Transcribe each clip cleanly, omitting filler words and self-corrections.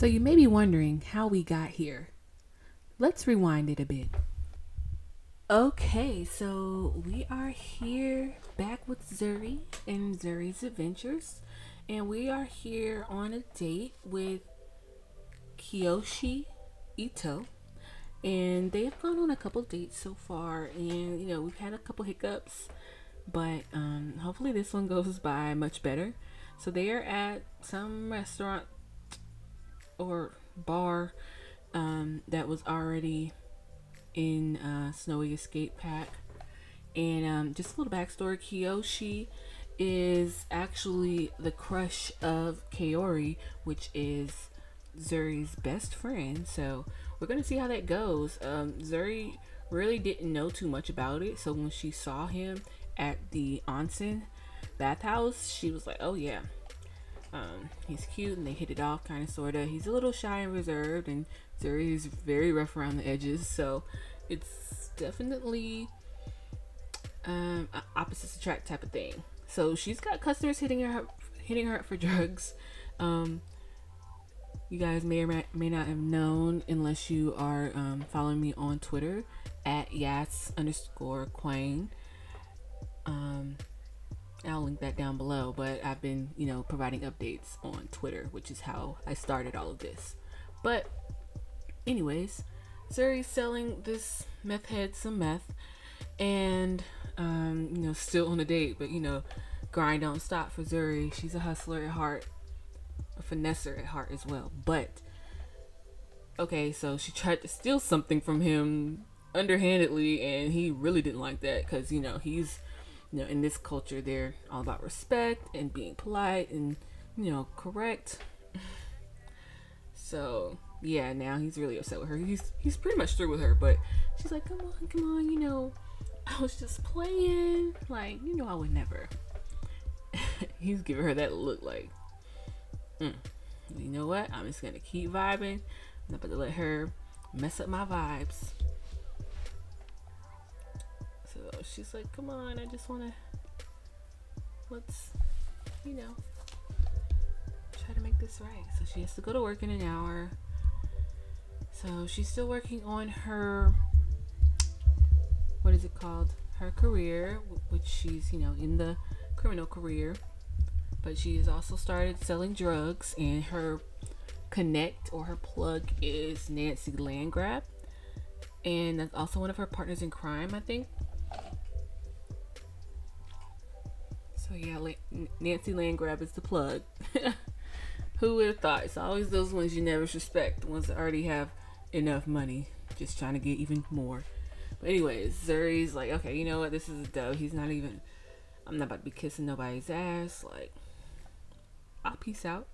So you may be wondering how we got here. Let's rewind it a bit. Okay, so we are here back with Zuri and Zuri's Adventures. And we are here on a date with Kiyoshi Ito. And they have gone on a couple dates so far. And, we've had a couple hiccups. But hopefully this one goes by much better. So they are at some restaurant or bar that was already in Snowy Escape Pack. And just a little backstory, Kiyoshi is actually the crush of Kaori, which is Zuri's best friend. So we're going to see how that goes. Zuri really didn't know too much about it. So when she saw him at the onsen bathhouse, she was like, oh yeah, he's cute, and they hit it off, kind of, sort of. He's a little shy and reserved, and Zuri is very rough around the edges, so it's definitely opposites attract type of thing. So she's got customers hitting her up for drugs. You guys may or may not have known, unless you are following me on Twitter at Yas_Quang. I'll link that down below, but I've been, providing updates on Twitter, which is how I started all of this. But anyways, Zuri's selling this meth head some meth, and still on a date, but grind don't stop for Zuri. She's a hustler at heart, a finesser at heart as well. But okay, so she tried to steal something from him underhandedly, and he really didn't like that, because he's in this culture, they're all about respect and being polite and, correct. So, yeah, now he's really upset with her. He's pretty much through with her, but she's like, come on, I was just playing. Like, I would never. He's giving her that look like, you know what? I'm just going to keep vibing. I'm not about to let her mess up my vibes. So she's like, come on, I just want to, let's, try to make this right. So she has to go to work in an hour. So she's still working on her, what is it called? Her career, which she's, in the criminal career. But she has also started selling drugs, and her connect or her plug is Nancy Landgrab. And that's also one of her partners in crime, I think. So yeah, Nancy Landgrab is the plug. Who would have thought? It's always those ones you never suspect, the ones that already have enough money, just trying to get even more. But anyways, Zuri's like, okay, you know what? This is a dub. I'm not about to be kissing nobody's ass. Like, I'll peace out.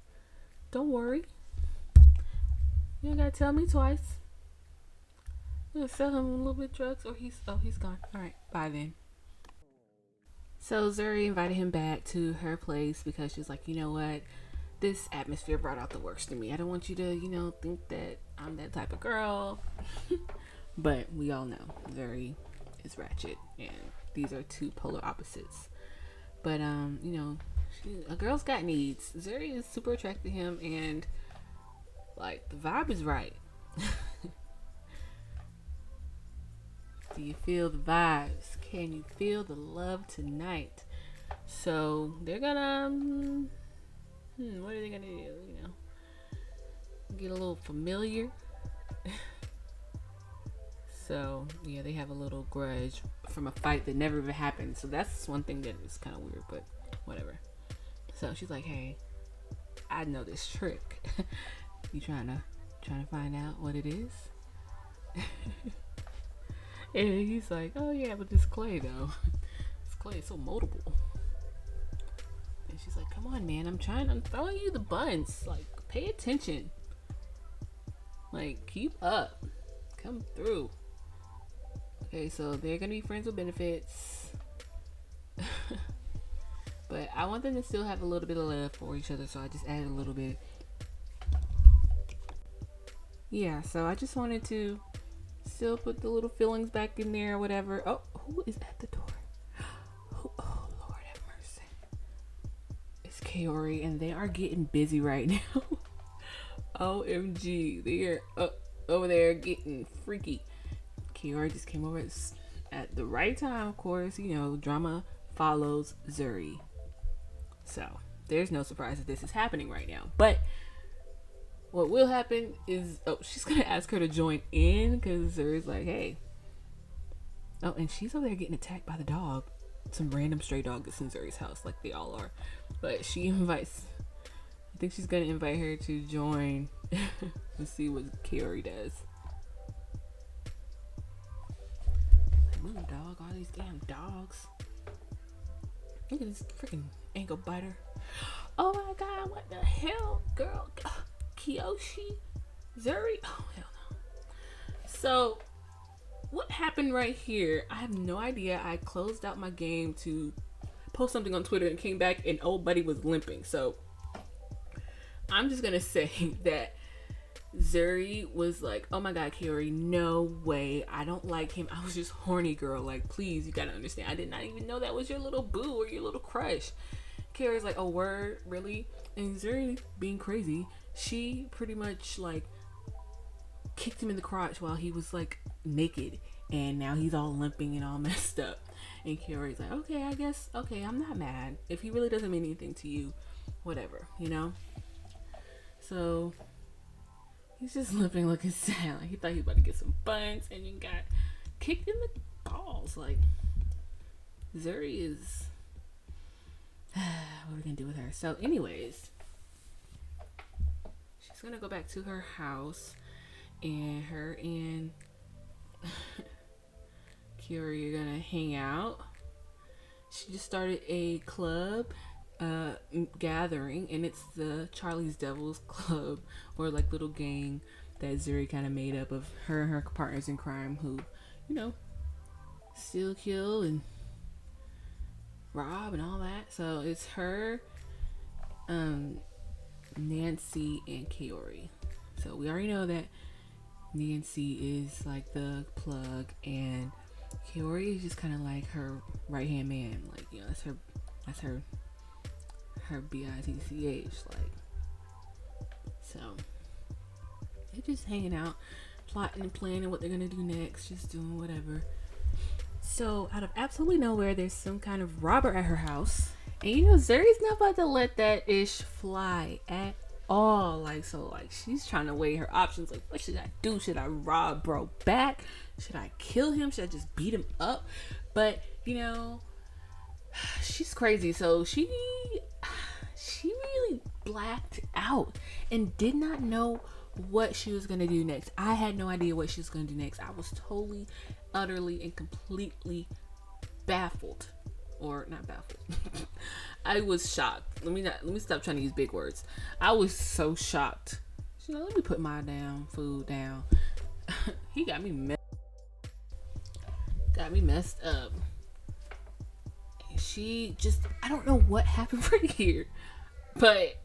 Don't worry. You don't gotta tell me twice. I'm gonna sell him a little bit of drugs, or he's gone. All right, bye then. So Zuri invited him back to her place because she's like, you know what? This atmosphere brought out the worst in me. I don't want you to, think that I'm that type of girl. But we all know Zuri is ratchet, and these are two polar opposites. But, a girl's got needs. Zuri is super attracted to him, and, like, the vibe is right. Do you feel the vibes? Can you feel the love tonight? So they're gonna what are they gonna do? Get a little familiar. So yeah, they have a little grudge from a fight that never even happened. So that's one thing that is kind of weird, but whatever. So she's like, hey, I know this trick. You trying to find out what it is? And he's like, oh yeah, but this clay though, this clay is so moldable. And she's like, come on, man, I'm throwing you the buns. Like, pay attention. Like, keep up. Come through. Okay, so they're gonna be friends with benefits. But I want them to still have a little bit of love for each other, so I just added a little bit. Yeah, so I just wanted to still put the little feelings back in there or whatever. Oh, who is at the door? Oh, Lord have mercy. It's Kaori, and they are getting busy right now. OMG, they're over there getting freaky. Kiara just came over at the right time, of course. You know, drama follows Zuri. So, there's no surprise that this is happening right now. But what will happen is, she's going to ask her to join in because Zuri's like, hey. Oh, and she's over there getting attacked by the dog. Some random stray dog that's in Zuri's house, like they all are. But she invites, I think she's going to invite her to join and see what Kiori does. Like, move, dog. All these damn dogs. Look at this freaking ankle biter. Oh my god, what the hell, girl? Kiyoshi? Zuri? Oh, hell no. So, what happened right here? I have no idea. I closed out my game to post something on Twitter and came back and old buddy was limping. So, I'm just gonna say that Zuri was like, oh my god, Kiori, no way. I don't like him. I was just horny, girl. Like, please, you gotta understand. I did not even know that was your little boo or your little crush. Kiori's like, oh, word? Really? And Zuri, being crazy, she pretty much, like, kicked him in the crotch while he was, like, naked. And now he's all limping and all messed up. And Kiori's like, okay, I guess, okay, I'm not mad. If he really doesn't mean anything to you, whatever, you know? So he's just limping, looking sad. Like, he thought he was about to get some buns and then got kicked in the balls. Like, Zuri is... what are we gonna do with her? So, anyways, she's gonna go back to her house, and her and Kiori are gonna hang out. She just started a club gathering, and it's the Charlie's Devils Club, or like little gang that Zuri kind of made up of her and her partners in crime who, you know, steal, kill, and rob and all that. So it's her, Nancy, and Kiori. So we already know that Nancy is like the plug, and Kiori is just kind of like her right hand man. Like, you know, that's her bitch. Like, so they're just hanging out, plotting and planning what they're gonna do next, just doing whatever. So out of absolutely nowhere, there's some kind of robber at her house, and you know Zuri's not about to let that ish fly at all. Like, so like she's trying to weigh her options. Like, what should I do? Should I rob bro back? Should I kill him? Should I just beat him up? But you know, she's crazy, so she really blacked out and did not know what she was going to do next. I had no idea what she was going to do next. I was totally, utterly, and completely baffled. Or not baffled. I was shocked. Let me stop trying to use big words. I was so shocked. You know, let me put my damn food down. He got me messed up. And she just, I don't know what happened right here. But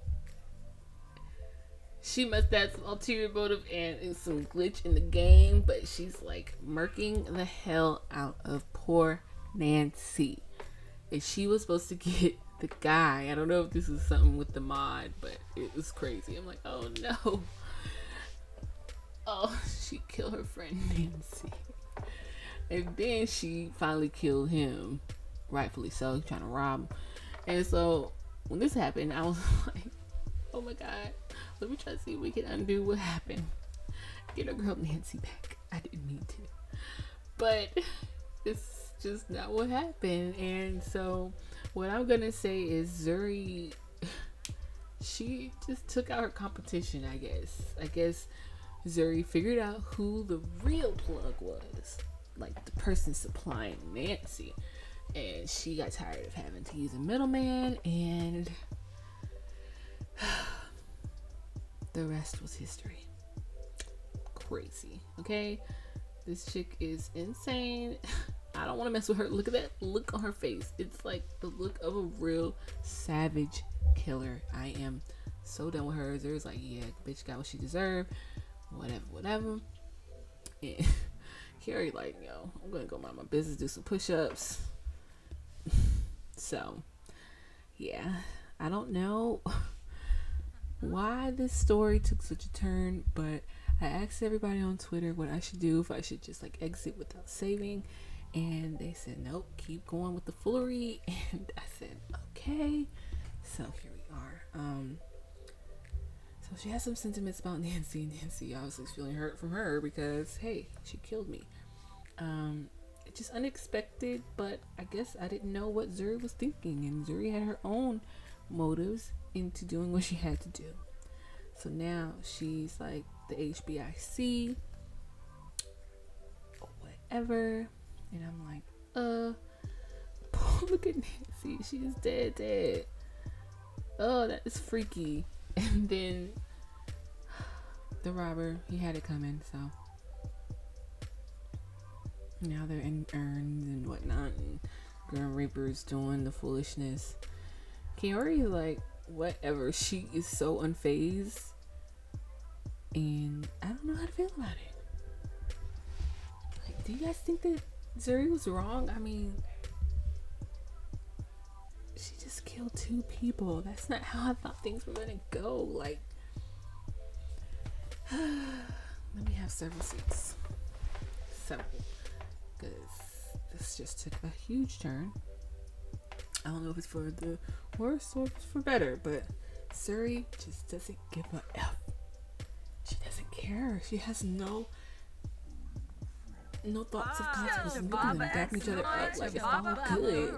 she must have some ulterior motive and some glitch in the game. But she's like murking the hell out of poor Nancy. And she was supposed to get the guy. I don't know if this is something with the mod, but it was crazy. I'm like, oh no. Oh, she killed her friend Nancy. And then she finally killed him. Rightfully so. Trying to rob him. And so when this happened, I was like, oh my god, let me try to see if we can undo what happened. Get our girl Nancy back. I didn't mean to. But it's just not what happened. And so what I'm gonna say is Zuri, she just took out her competition, I guess Zuri figured out who the real plug was. Like the person supplying Nancy. And she got tired of having to use a middleman, and the rest was history. Crazy, okay? This chick is insane. I don't want to mess with her. Look at that look on her face. It's like the look of a real savage killer. I am so done with her. There's like, yeah, bitch got what she deserved. Whatever. And Carrie like, yo, I'm gonna go mind my business, do some push-ups. So, yeah, I don't know. why this story took such a turn, but I asked everybody on Twitter what I should do, if I should just like exit without saving, and they said nope, keep going with the foolery. And I said okay, so here we are. So she has some sentiments about Nancy. Nancy obviously is feeling hurt from her because hey, she killed me. It's just unexpected, but I guess I didn't know what Zuri was thinking, and Zuri had her own motives into doing what she had to do. So now she's like the HBIC or whatever, and I'm like, look at Nancy, she's dead. Oh, that is freaky. And then the robber, he had it coming, so now they're in urns and whatnot, and Grim Reaper's doing the foolishness. Kiori is like, whatever. She is so unfazed, and I don't know how to feel about it. Like, do you guys think that Zuri was wrong? I mean, she just killed 2 people. That's not how I thought things were gonna go. Like, let me have several seats. Several. Because this just took a huge turn. I don't know if it's for the worse or for better, but Zuri just doesn't give a F. She doesn't care. She has no thoughts of consequences. Look at them backing each other up like it's all good.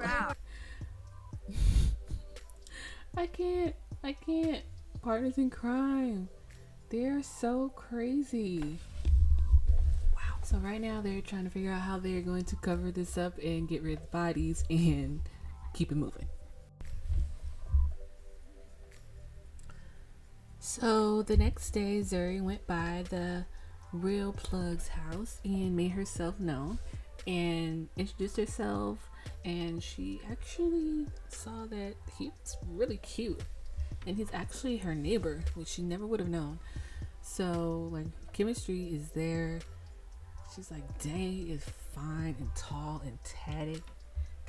I can't. Partners in crime. They're so crazy. Wow. So right now they're trying to figure out how they're going to cover this up and get rid of the bodies and keep it moving. So the next day, Zuri went by the real Plug's house and made herself known and introduced herself, and she actually saw that he was really cute and he's actually her neighbor, which she never would have known. So like, chemistry is there. She's like, dang, he is fine and tall and tatted,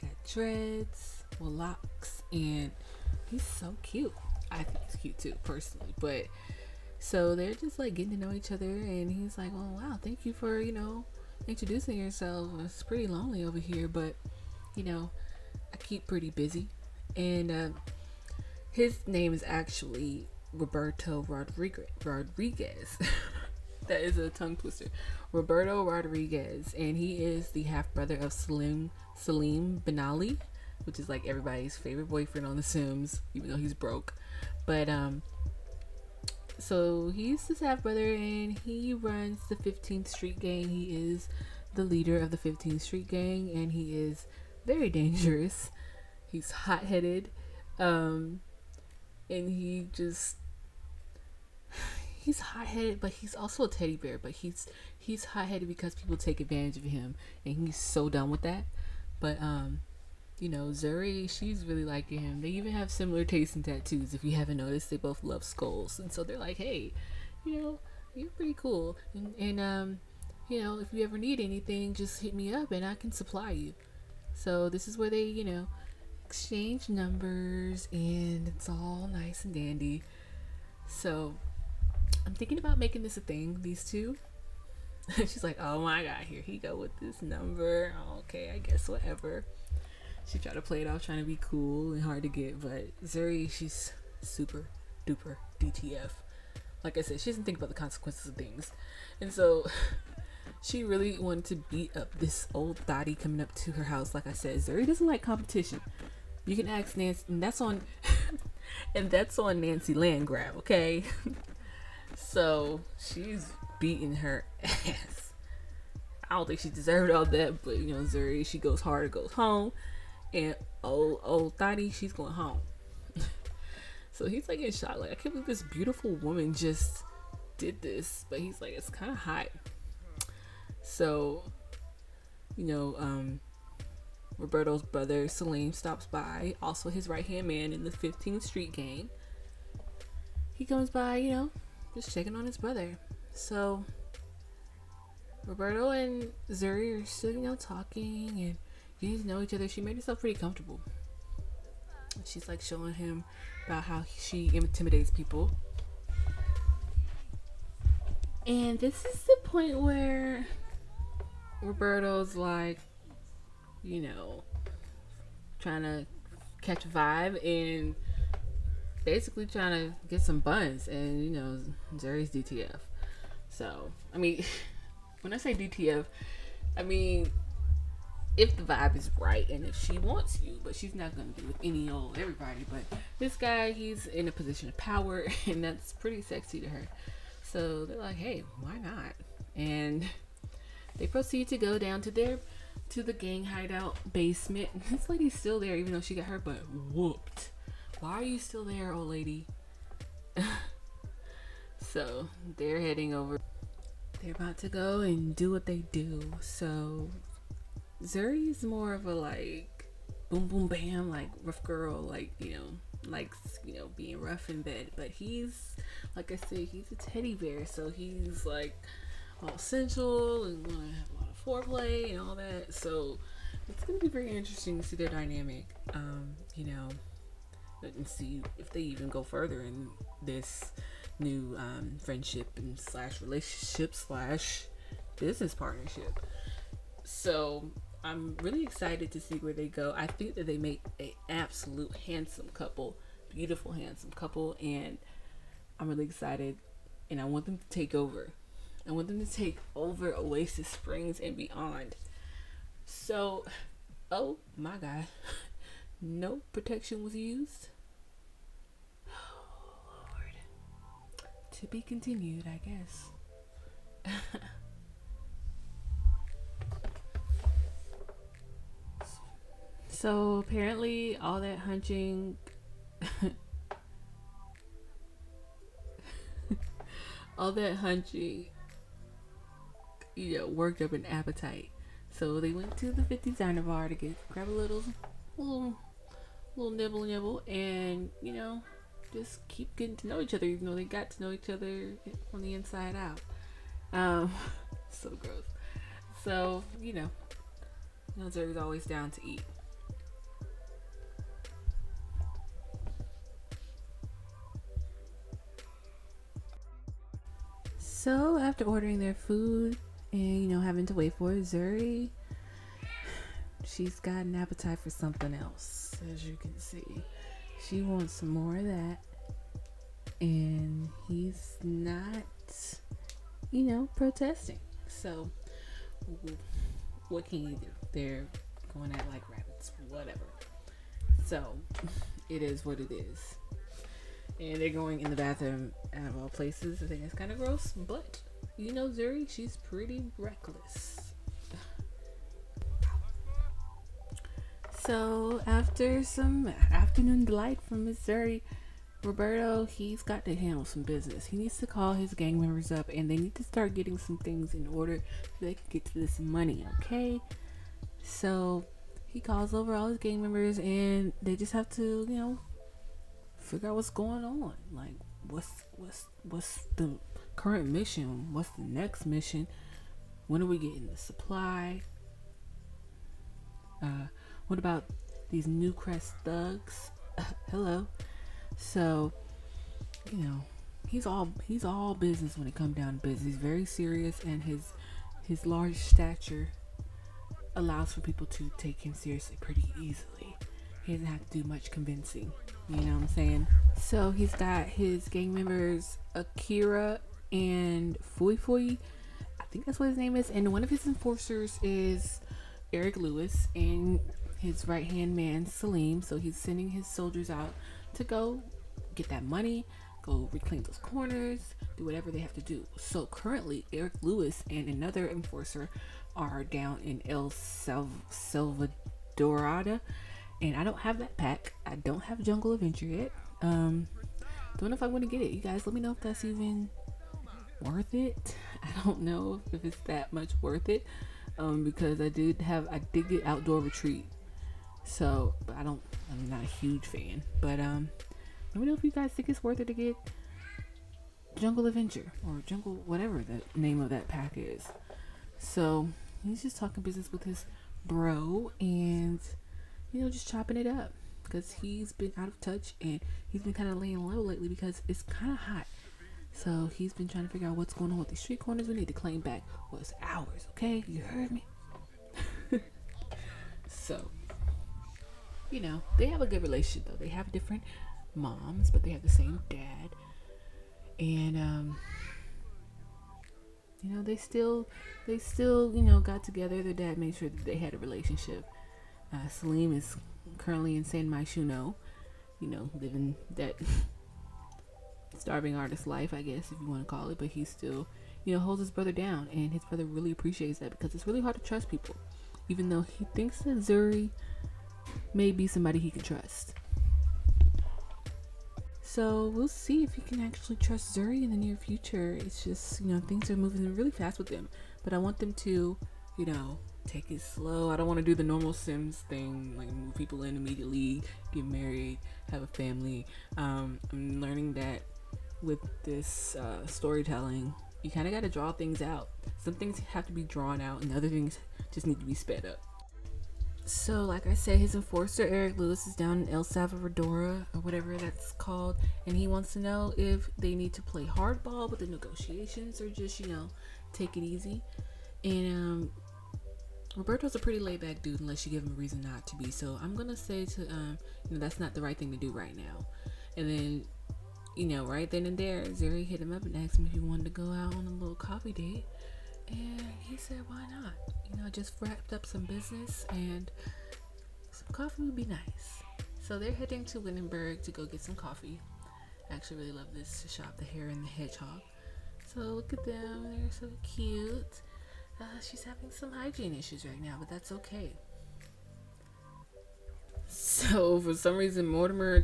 got dreads, well, locks, and he's so cute. I think he's cute too, personally. But so they're just like getting to know each other, and he's like, oh wow, thank you for, introducing yourself. It's pretty lonely over here, but I keep pretty busy. And his name is actually Roberto Rodriguez. That is a tongue twister. Roberto Rodriguez, and he is the half brother of Salim Benali, which is like everybody's favorite boyfriend on The Sims, even though he's broke. But so he's his half brother, and he runs the 15th Street Gang. He is the leader of the 15th Street Gang, and he is very dangerous. He's hot-headed, and he's hot-headed, but he's also a teddy bear. But he's hot-headed because people take advantage of him, and he's so done with that. But Zuri, she's really liking him. They even have similar tastes in tattoos. If you haven't noticed, they both love skulls, and so they're like, hey, you're pretty cool, and if you ever need anything, just hit me up and I can supply you. So this is where they exchange numbers, and it's all nice and dandy. So I'm thinking about making this a thing, these two. She's like, oh my god, here he go with this number. Okay, I guess whatever. She tried to play it off trying to be cool and hard to get, but Zuri, she's super duper DTF. Like I said, she doesn't think about the consequences of things. And so she really wanted to beat up this old thotty coming up to her house. Like I said, Zuri doesn't like competition. You can ask Nancy, and that's on Nancy Landgrab, okay? So she's beating her ass. I don't think she deserved all that, but Zuri, she goes hard or goes home. And old thotty, she's going home. So he's like in shock, like, I can't believe this beautiful woman just did this. But he's like, it's kind of hot. So Roberto's brother Salim stops by, also his right hand man in the 15th Street Gang. He comes by, just checking on his brother. So Roberto and Zuri are still talking and getting to know each other. She made herself pretty comfortable. She's like showing him about how she intimidates people. And this is the point where Roberto's like, you know, trying to catch a vibe and basically trying to get some buns. And, Zuri's DTF. So, I mean, when I say DTF, I mean, if the vibe is right and if she wants you, but she's not going to be with any old everybody. But this guy, he's in a position of power, and that's pretty sexy to her. So they're like, hey, why not? And they proceed to go down to the gang hideout basement. This lady's still there, even though she got her butt whooped. Why are you still there, old lady? So they're heading over. They're about to go and do what they do. So Zuri is more of a like boom boom bam, like rough girl, like likes being rough in bed. But he's, like I said, he's a teddy bear, so he's like all sensual and want to have a lot of foreplay and all that. So it's gonna be very interesting to see their dynamic. And see if they even go further in this new friendship and slash relationship slash business partnership. So I'm really excited to see where they go. I think that they make an absolute handsome couple, beautiful handsome couple, and I'm really excited. And I want them to take over. I want them to take over Oasis Springs and beyond. So, oh my God, no protection was used. Oh Lord, to be continued, I guess. So apparently all that hunching all that hunching worked up an appetite. So they went to the 50 designer bar to grab a little nibble and just keep getting to know each other, even though they got to know each other on the inside out. So gross. So Zuri's always down to eat. So after ordering their food and having to wait for it, Zuri, she's got an appetite for something else, as you can see. She wants some more of that, and he's not, protesting. So what can you do? They're going at like rabbits, whatever. So it is what it is. And they're going in the bathroom out of all places. I think it's kind of gross, but Zuri, she's pretty reckless. So after some afternoon delight from Miss Zuri, Roberto, he's got to handle some business. He needs to call his gang members up, and they need to start getting some things in order so they can get to this money, okay? So he calls over all his gang members, and they just have to, figure out what's going on. Like, what's the current mission? What's the next mission? When are we getting the supply? What about these New Crest thugs? Hello. So, he's all business when it comes down to business. He's very serious, and his large stature allows for people to take him seriously pretty easily. He doesn't have to do much convincing. You know what I'm saying? So he's got his gang members Akira and Fui Fui. I think that's what his name is. And one of his enforcers is Eric Lewis and his right hand man Salim. So he's sending his soldiers out to go get that money, go reclaim those corners, do whatever they have to do. So currently Eric Lewis and another enforcer are down in El Salvadorada. And I don't have that pack. I don't have Jungle Adventure yet. Don't know if I want to get it. You guys let me know if that's even worth it. I don't know if it's that much worth it. Because I did get Outdoor Retreat. So, but I'm not a huge fan. But let me know if you guys think it's worth it to get Jungle Adventure or Jungle whatever the name of that pack is. So he's just talking business with his bro and just chopping it up because he's been out of touch and he's been kind of laying low lately because it's kind of hot. So he's been trying to figure out what's going on with these street corners. We need to claim back what's ours, okay? You heard me? So, they have a good relationship though. They have different moms, but they have the same dad. And they still got together. Their dad made sure that they had a relationship. Salim is currently in San Myshuno, living that starving artist life, I guess, if you want to call it. But he still, holds his brother down, and his brother really appreciates that because it's really hard to trust people, even though he thinks that Zuri may be somebody he can trust. So we'll see if he can actually trust Zuri in the near future. It's just, things are moving really fast with them. But I want them to, take it slow. I don't want to do the normal Sims thing, like move people in immediately, get married, have a family. I'm learning that with this storytelling, you kind of got to draw things out. Some things have to be drawn out, and other things just need to be sped up. So, like I said, his enforcer, Eric Lewis, is down in El Salvador, or whatever that's called, and he wants to know if they need to play hardball with the negotiations or just, take it easy. And Roberto's a pretty laid-back dude unless you give him a reason not to be. So I'm going to say to, that's not the right thing to do right now. And then, right then and there, Zuri hit him up and asked him if he wanted to go out on a little coffee date. And he said, why not? Just wrapped up some business and some coffee would be nice. So they're heading to Wittenberg to go get some coffee. I actually really love this shop, the Hare and the Hedgehog. So look at them, they're so cute. She's having some hygiene issues right now, but that's okay. So for some reason, Mortimer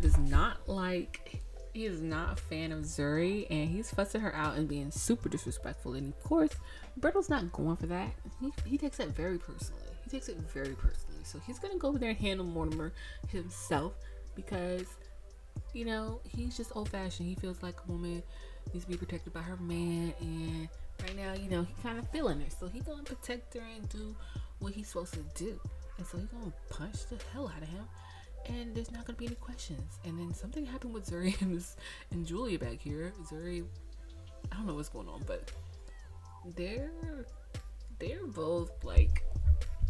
he is not a fan of Zuri, and he's fussing her out and being super disrespectful. And of course, Roberto's not going for that. He takes that very personally. So he's gonna go over there and handle Mortimer himself because, he's just old-fashioned. He feels like a woman needs to be protected by her man, and right now, he kind of feeling her. So he's gonna protect her and do what he's supposed to do. And so he's gonna punch the hell out of him. And there's not gonna be any questions. And then something happened with Zuri and Julia back here. Zuri, I don't know what's going on, but they're both like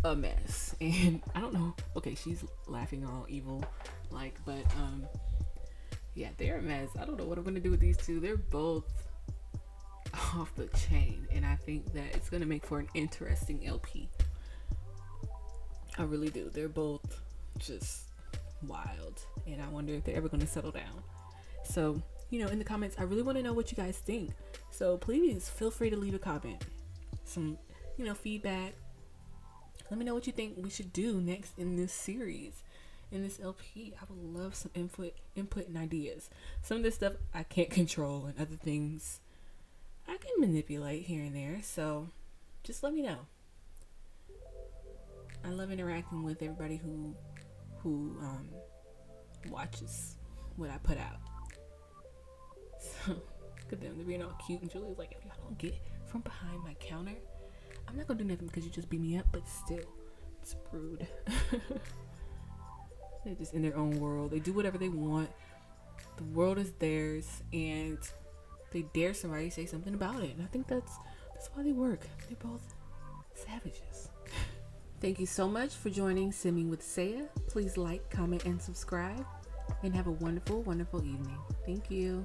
a mess. And I don't know. Okay, she's laughing all evil, but yeah, they're a mess. I don't know what I'm gonna do with these two. They're both off the chain, and I think that it's gonna make for an interesting LP. I really do. They're both just wild, and I wonder if they're ever going to settle down. So, in the comments, I really want to know what you guys think. So please feel free to leave a comment, some, feedback. Let me know what you think we should do next in this series, in this LP. I would love some input and ideas. Some of this stuff I can't control, and other things I can manipulate here and there. So just let me know. I love interacting with everybody who watches what I put out. So look at them, they're being all cute, and Julia's like, if y'all don't get from behind my counter, I'm not gonna do nothing because you just beat me up. But still, it's rude. They're just in their own world. They do whatever they want. The world is theirs, and they dare somebody say something about it. And I think that's why they work. They're both savages. Thank you so much for joining Simming with Saya. Please like, comment, and subscribe. And have a wonderful, wonderful evening. Thank you.